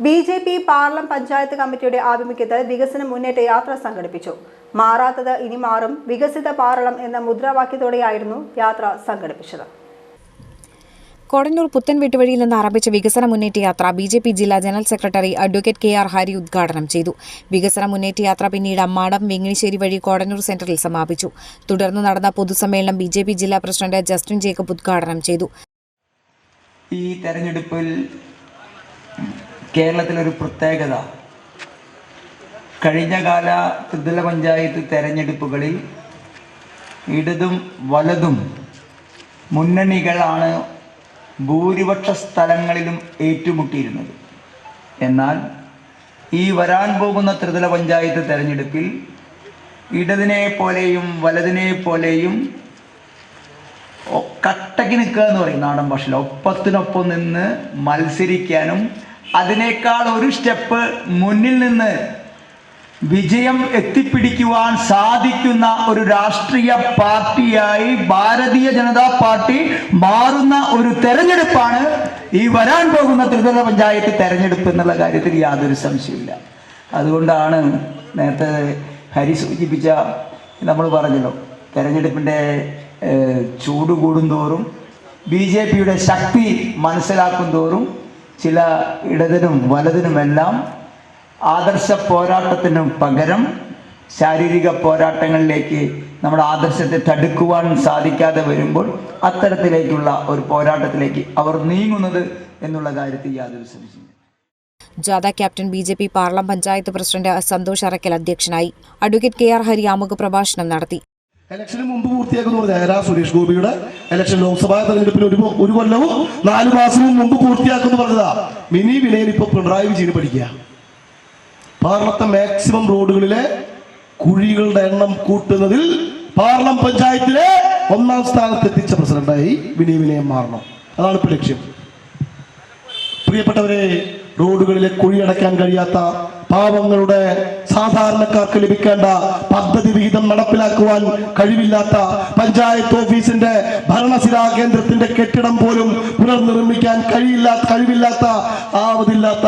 BJP Parlam panchayat കമ്മിറ്റിയുടെ ആഭിമുഖ്യത്തിൽ വികസന മുന്നേറ്റ യാത്ര സംഘടിപ്പിച്ചു. മാറാത്തത് ഇനി മാറും വികസിത പാർലം എന്ന മുദ്രാവാക്യത്തോടെയായിരുന്നു യാത്ര സംഘടിപ്പിച്ചത്. കോടന്നൂർ പുത്തൻ വീട്ടുവഴിയിൽ നിന്ന് ആരംഭിച്ച വികസന മുന്നേറ്റ യാത്ര BJP ജില്ലാ general secretary advocate KR Hari ഉദ്ഘാടനം ചെയ്തു. വികസന മുന്നേറ്റ യാത്ര പിന്നീട് അമ്മാടം വെങ്ങിണിശ്ശേരി വഴി കോടന്നൂർ സെന്ററിൽ സമാപിച്ചു. തുടർന്ന് നടന്ന പൊതുസമ്മേളനം BJP ജില്ലാ പ്രസിഡന്റ് ജസ്റ്റിൻ ജേക്കബ് ഉദ്ഘാടനം ചെയ്തു. ഈ തെരഞ്ഞെടുപ്പിൽ കേരളത്തിലൊരു പ്രത്യേകത, കഴിഞ്ഞകാല ത്രിതല പഞ്ചായത്ത് തെരഞ്ഞെടുപ്പുകളിൽ ഇടതും വലതും മുന്നണികളാണ് ഭൂരിപക്ഷ സ്ഥലങ്ങളിലും ഏറ്റുമുട്ടിയിരുന്നത്. എന്നാൽ ഈ വരാൻ പോകുന്ന ത്രിതല പഞ്ചായത്ത് തെരഞ്ഞെടുപ്പിൽ ഇടതിനെ പോലെയും വലതിനെ പോലെയും കട്ടക്ക് നിൽക്കുക എന്ന് പറയും നാടൻ ഭാഷയിൽ, ഒപ്പത്തിനൊപ്പം നിന്ന് മത്സരിക്കാനും അതിനേക്കാൾ ഒരു സ്റ്റെപ്പ് മുന്നിൽ നിന്ന് വിജയം എത്തിപ്പിടിക്കുവാൻ സാധിക്കുന്ന ഒരു രാഷ്ട്രീയ പാർട്ടിയായി ഭാരതീയ ജനതാ പാർട്ടി മാറുന്ന ഒരു തെരഞ്ഞെടുപ്പാണ് ഈ വരാൻ പോകുന്ന ത്രിതല പഞ്ചായത്ത് തെരഞ്ഞെടുപ്പ് എന്നുള്ള കാര്യത്തിൽ യാതൊരു സംശയമില്ല. അതുകൊണ്ടാണ് നേരത്തെ ഹരി സൂചിപ്പിച്ച, നമ്മൾ പറഞ്ഞല്ലോ, തെരഞ്ഞെടുപ്പിൻ്റെ ചൂട് കൂടുന്തോറും BJPയുടെ ശക്തി മനസ്സിലാക്കും തോറും ചില ഇടതിനും വലതിനുമെല്ലാം ആദർശ പോരാട്ടത്തിനും പകരം ശാരീരിക പോരാട്ടങ്ങളിലേക്ക് നമ്മുടെ ആദർശത്തെ തടുക്കുവാൻ സാധിക്കാതെ വരുമ്പോൾ അത്തരത്തിലേക്കുള്ള ഒരു പോരാട്ടത്തിലേക്ക് അവർ നീങ്ങുന്നത് എന്നുള്ള കാര്യത്തിൽ യാതൊരു സംശയമില്ല. ജാഥ captain BJP Parlam panchayat president Santhosh Arakkal അധ്യക്ഷനായി. അഡ്വക്കേറ്റ് KR ഹരി ആമുഖ പ്രഭാഷണം നടത്തി. ഇലക്ഷന് മുമ്പ് പൂർത്തിയാക്കുന്ന പറഞ്ഞ സുരേഷ് ഗോപിയുടെ ഇലക്ഷൻ ലോക്സഭാ തെരഞ്ഞെടുപ്പിന് ഒരു കൊല്ലവും 4 മാസവും മുമ്പ് പൂർത്തിയാക്കുമെന്ന് പറഞ്ഞതാ. മിനി വിനയൻ ഇപ്പൊ പിണറായി വിജയന് പഠിക്കുക. പാർലത്തെ മാക്സിമം റോഡുകളിലെ കുഴികളുടെ എണ്ണം കൂട്ടുന്നതിൽ പാർലം പഞ്ചായത്തിലെ 1ാം സ്ഥാനത്തെത്തിച്ച പ്രസിഡന്റായി മിനി വിനയൻ മാറണം. അതാണ് ഇപ്പൊ ലക്ഷ്യം. പ്രിയപ്പെട്ടവരെ, റോഡുകളിലെ കുഴിയടയ്ക്കാൻ കഴിയാത്ത പാവങ്ങളുടെ സാധാരണക്കാർക്ക് ലഭിക്കേണ്ട പദ്ധതി വിഹിതം നടപ്പിലാക്കുവാൻ കഴിവില്ലാത്ത പഞ്ചായത്ത് ഓഫീസിന്റെ ഭരണസിരാ കേന്ദ്രത്തിന്റെ കെട്ടിടം പോലും പുനർനിർമ്മിക്കാൻ കഴിവില്ലാത്ത ആവതില്ലാത്ത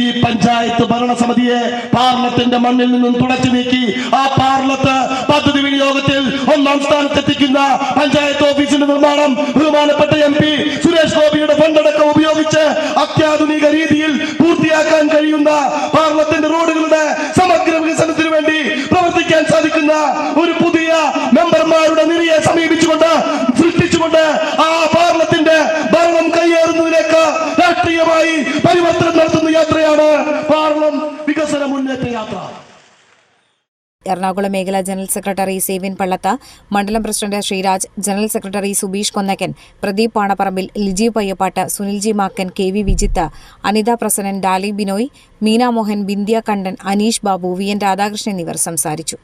ഈ പഞ്ചായത്ത് ഭരണസമിതിയെ പാർലത്തിന്റെ മണ്ണിൽ നിന്നും തുടച്ചു നീക്കി ആ പാർലത്ത് പദ്ധതി വിനിയോഗത്തിൽ 1ാം സ്ഥാനത്തെത്തിക്കുന്ന പഞ്ചായത്ത് ഓഫീസിന്റെ നിർമ്മാണം ബഹുമാനപ്പെട്ട MP സുരേഷ് ഗോപിയുടെ ഫണ്ടടക്കം ഉപയോഗിച്ച് അത്യാധുനിക രീതിയിൽ പൂർത്തിയാക്കാൻ കഴിയുന്ന പാർലത്തിന്റെ റോഡുകളുടെ സമഗ്ര വികസനത്തിന് വേണ്ടി പ്രവർത്തിക്കാൻ സാധിക്കുന്ന ഒരു പുതിയ മെമ്പർമാരുടെ നിരയെ സൃഷ്ടിച്ചുകൊണ്ട് ആ പാർലത്തിന്റെ ഭരണം കൈയേറുന്നതിലേക്ക് രാഷ്ട്രീയമായി പരിവർത്തനം നടത്തുന്ന യാത്രയാണ് പാർലം വികസന മുന്നേറ്റ യാത്ര. എറണാകുളം മേഖലാ ജനറൽ സെക്രട്ടറി സേവ്യൻ പള്ളത്ത്, മണ്ഡലം president Sreeraj, general secretary Subeesh Konnakkan, Pradeep Panaparambil, Liji Payyappatt, Sunilji Makkan, KV Vijith, Anitha Prasannan, Daly Binoy, Meena Mohan, Bindiya Kannan, Aneesh Babu, VN Radhakrishnan എന്നിവർ സംസാരിച്ചു.